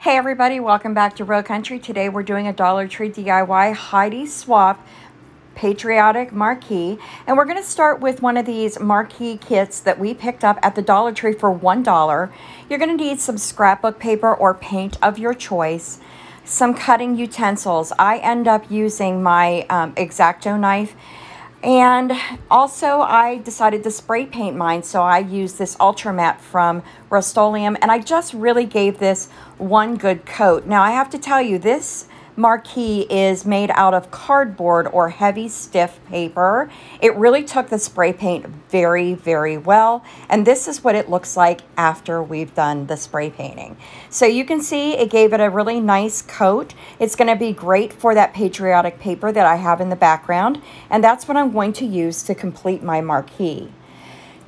Hey everybody, welcome back to Row Country. Today we're doing a Dollar Tree DIY Heidi Swapp Patriotic Marquee. And we're going to start with one of these marquee kits that we picked up at the Dollar Tree for $1. You're going to need some scrapbook paper or paint of your choice, some cutting utensils. I end up using my Xacto knife. And also I decided to spray paint mine, so I used this Ultra Matte from Rust-Oleum, and I just really gave this one good coat. Now I have to tell you, this marquee is made out of cardboard or heavy stiff paper. It really took the spray paint very, very well, and this is what it looks like after we've done the spray painting. So you can see it gave it a really nice coat. It's going to be great for that patriotic paper that I have in the background, and that's what I'm going to use to complete my marquee.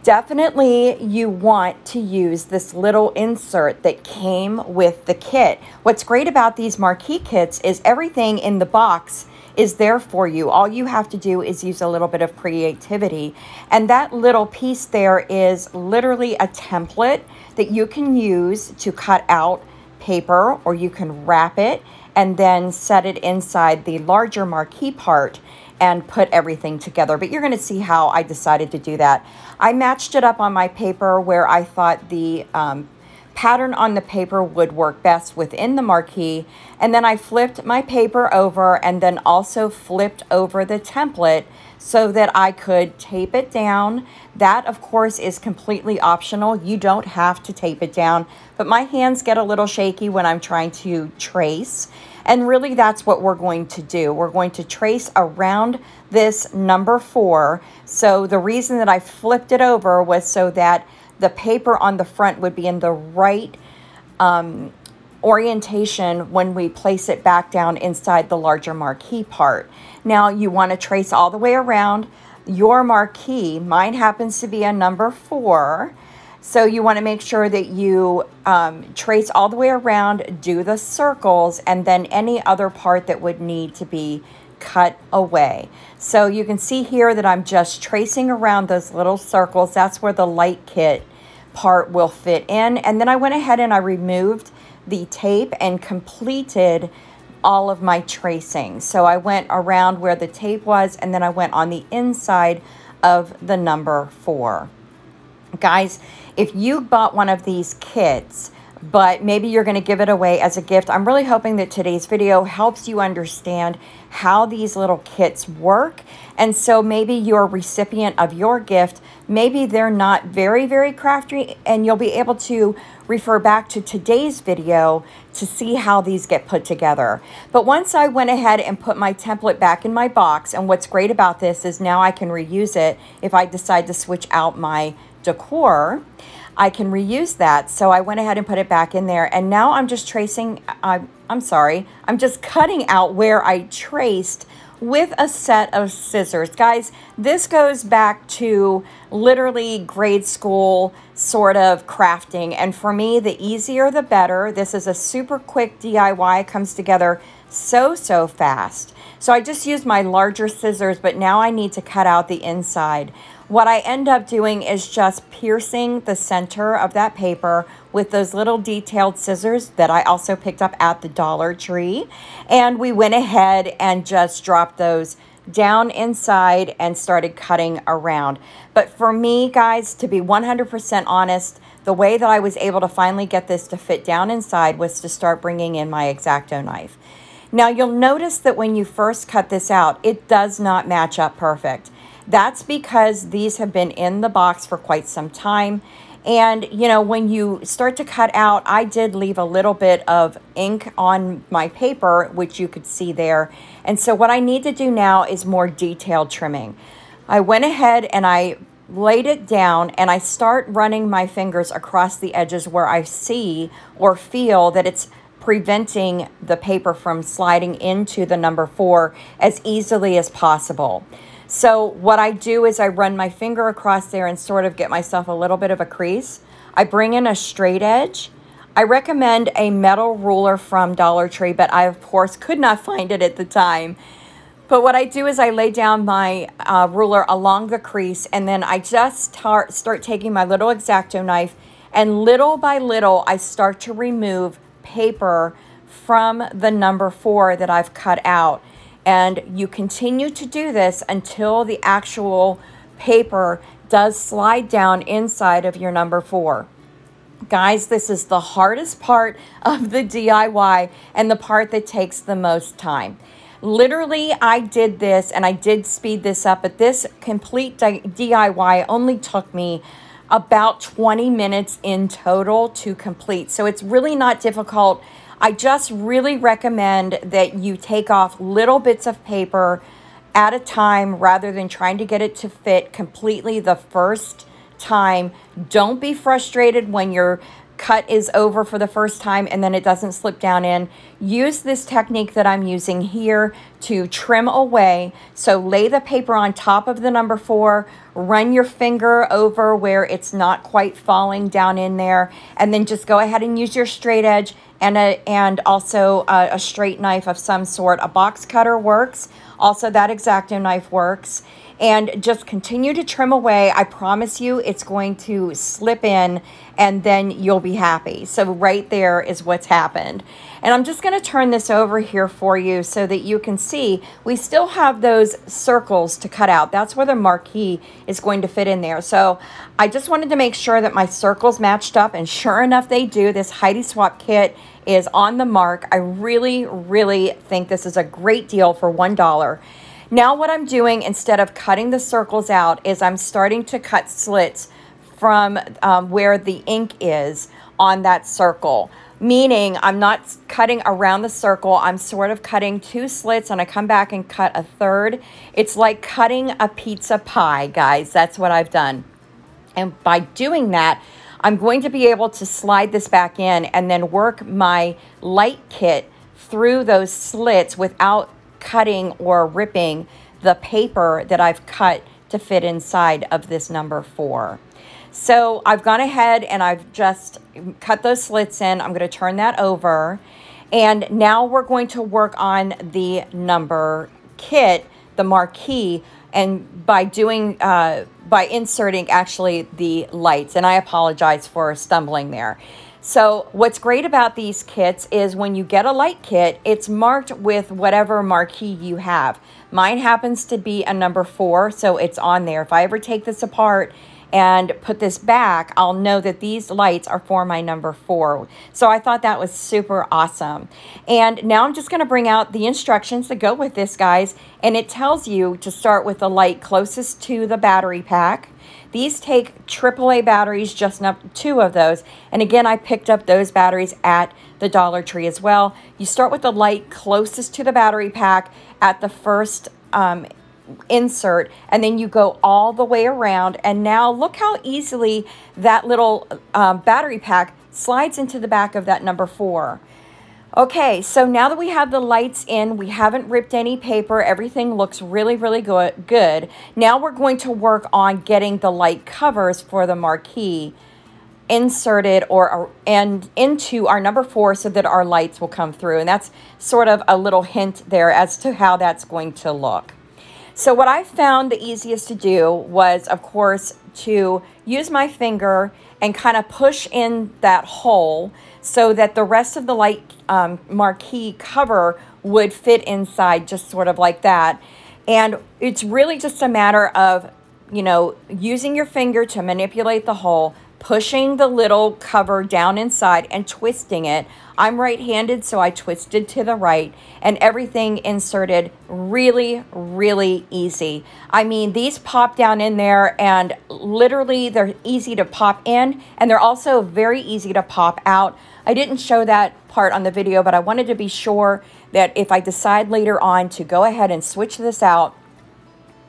Definitely you want to use this little insert that came with the kit. What's great about these marquee kits is everything in the box is there for you. All you have to do is use a little bit of creativity. And that little piece there is literally a template that you can use to cut out paper, or you can wrap it and then set it inside the larger marquee part and put everything together. But you're going to see how I decided to do that. I matched it up on my paper where I thought the pattern on the paper would work best within the marquee, and then I flipped my paper over and then also flipped over the template so that I could tape it down. That, of course, is completely optional. You don't have to tape it down, but my hands get a little shaky when I'm trying to trace. And really, that's what we're going to do. We're going to trace around this number 4. So the reason that I flipped it over was so that the paper on the front would be in the right orientation when we place it back down inside the larger marquee part. Now, you want to trace all the way around your marquee. Mine happens to be a number 4. So you want to make sure that you trace all the way around, do the circles, and then any other part that would need to be cut away. So you can see here that I'm just tracing around those little circles. That's where the light kit part will fit in. And then I went ahead and I removed the tape and completed all of my tracing. So I went around where the tape was, and then I went on the inside of the number 4. Guys, if you bought one of these kits, but maybe you're going to give it away as a gift, I'm really hoping that today's video helps you understand how these little kits work. And so maybe your recipient of your gift, maybe they're not very, very crafty, and you'll be able to refer back to today's video to see how these get put together. But once I went ahead and put my template back in my box, and what's great about this is now I can reuse it if I decide to switch out my decor, I can reuse that. So I went ahead and put it back in there, and now I'm just tracing, I'm just cutting out where I traced with a set of scissors. Guys, this goes back to literally grade school sort of crafting, and for me, the easier the better. This is a super quick DIY, comes together so fast. So I just used my larger scissors, but now I need to cut out the inside. What I end up doing is just piercing the center of that paper with those little detailed scissors that I also picked up at the Dollar Tree. And we went ahead and just dropped those down inside and started cutting around. But for me, guys, to be 100% honest, the way that I was able to finally get this to fit down inside was to start bringing in my Xacto knife. Now, you'll notice that when you first cut this out, it does not match up perfect. That's because these have been in the box for quite some time. And, you know, when you start to cut out, I did leave a little bit of ink on my paper, which you could see there. And so what I need to do now is more detailed trimming. I went ahead and I laid it down, and I start running my fingers across the edges where I see or feel that it's preventing the paper from sliding into the number 4 as easily as possible. So what I do is I run my finger across there and sort of get myself a little bit of a crease. I bring in a straight edge. I recommend a metal ruler from Dollar Tree, but I, of course, could not find it at the time. But what I do is I lay down my ruler along the crease, and then I just start taking my little Xacto knife, and little by little, I start to remove paper from the number 4 that I've cut out. And you continue to do this until the actual paper does slide down inside of your number 4. Guys, this is the hardest part of the DIY and the part that takes the most time. Literally, I did this and I did speed this up, but this complete DIY only took me about 20 minutes in total to complete. So it's really not difficult. I just really recommend that you take off little bits of paper at a time rather than trying to get it to fit completely the first time. Don't be frustrated when your cut is over for the first time and then it doesn't slip down in. Use this technique that I'm using here to trim away. So lay the paper on top of the number 4, run your finger over where it's not quite falling down in there, and then just go ahead and use your straight edge and also a straight knife of some sort. A box cutter works. Also, that Xacto knife works. And just continue to trim away. I promise you it's going to slip in and then you'll be happy. So right there is what's happened. And I'm just going to turn this over here for you so that you can see we still have those circles to cut out. That's where the marquee is going to fit in there. So I just wanted to make sure that my circles matched up, and sure enough they do. This Heidi Swapp kit is on the mark. I really, really think this is a great deal for $1. Now what I'm doing, instead of cutting the circles out, is I'm starting to cut slits from where the ink is on that circle. Meaning I'm not cutting around the circle, I'm sort of cutting 2 slits and I come back and cut a third. It's like cutting a pizza pie, guys. That's what I've done. And by doing that, I'm going to be able to slide this back in and then work my light kit through those slits without cutting or ripping the paper that I've cut to fit inside of this number 4. So I've gone ahead and I've just cut those slits in. I'm going to turn that over. And now we're going to work on the number kit, the marquee, and by doing, by inserting actually the lights. And I apologize for stumbling there. So what's great about these kits is when you get a light kit, it's marked with whatever marquee you have. Mine happens to be a number 4, so it's on there. If I ever take this apart and put this back, I'll know that these lights are for my number 4. So I thought that was super awesome. And now I'm just going to bring out the instructions that go with this, guys. And it tells you to start with the light closest to the battery pack. These take AAA batteries, just 2 of those. And again, I picked up those batteries at the Dollar Tree as well. You start with the light closest to the battery pack at the first insert, and then you go all the way around. And now look how easily that little battery pack slides into the back of that number 4. Okay, so now that we have the lights in, we haven't ripped any paper, everything looks really, really good. Now we're going to work on getting the light covers for the marquee inserted and into our number 4 so that our lights will come through. And that's sort of a little hint there as to how that's going to look. So what I found the easiest to do was, of course, to use my finger and kind of push in that hole so that the rest of the light marquee cover would fit inside, just sort of like that. And it's really just a matter of, you know, using your finger to manipulate the hole, pushing the little cover down inside and twisting it. I'm right-handed, so I twisted to the right, and everything inserted really, really easy. I mean, these pop down in there, and literally they're easy to pop in, and they're also very easy to pop out. I didn't show that part on the video, but I wanted to be sure that if I decide later on to go ahead and switch this out,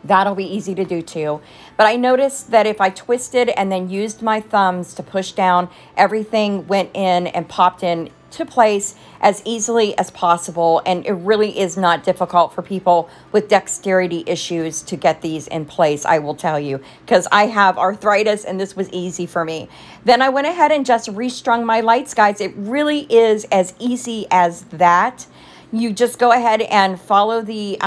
that'll be easy to do too. But I noticed that if I twisted and then used my thumbs to push down, everything went in and popped in to place as easily as possible. And it really is not difficult for people with dexterity issues to get these in place, I will tell you, because I have arthritis and this was easy for me. Then I went ahead and just restrung my lights, guys. It really is as easy as that. You just go ahead and follow the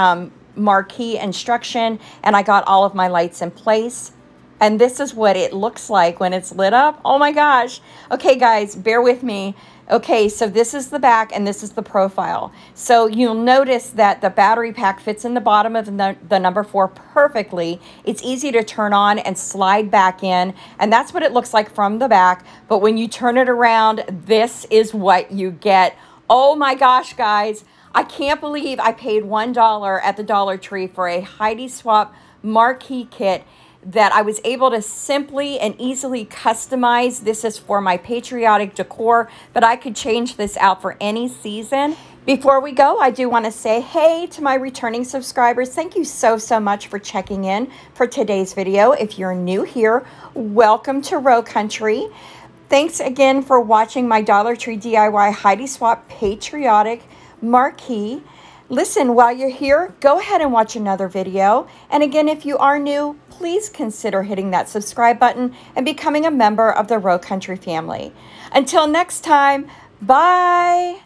marquee instruction, and I got all of my lights in place. And this is what it looks like when it's lit up. Oh my gosh. Okay, guys, bear with me. Okay, so this is the back and this is the profile. So you'll notice that the battery pack fits in the bottom of the number 4 perfectly. It's easy to turn on and slide back in, and that's what it looks like from the back. But when you turn it around, this is what you get. Oh my gosh, guys. I can't believe I paid $1 at the Dollar Tree for a Heidi Swapp Marquee kit that I was able to simply and easily customize. This is for my patriotic decor, but I could change this out for any season. Before we go, I do want to say hey to my returning subscribers. Thank you so much for checking in for today's video. If you're new here, welcome to Row Country. Thanks again for watching my Dollar Tree DIY Heidi Swapp Patriotic Marquee. Listen, while you're here, go ahead and watch another video. And again, if you are new, please consider hitting that subscribe button and becoming a member of the Row Country family. Until next time, bye.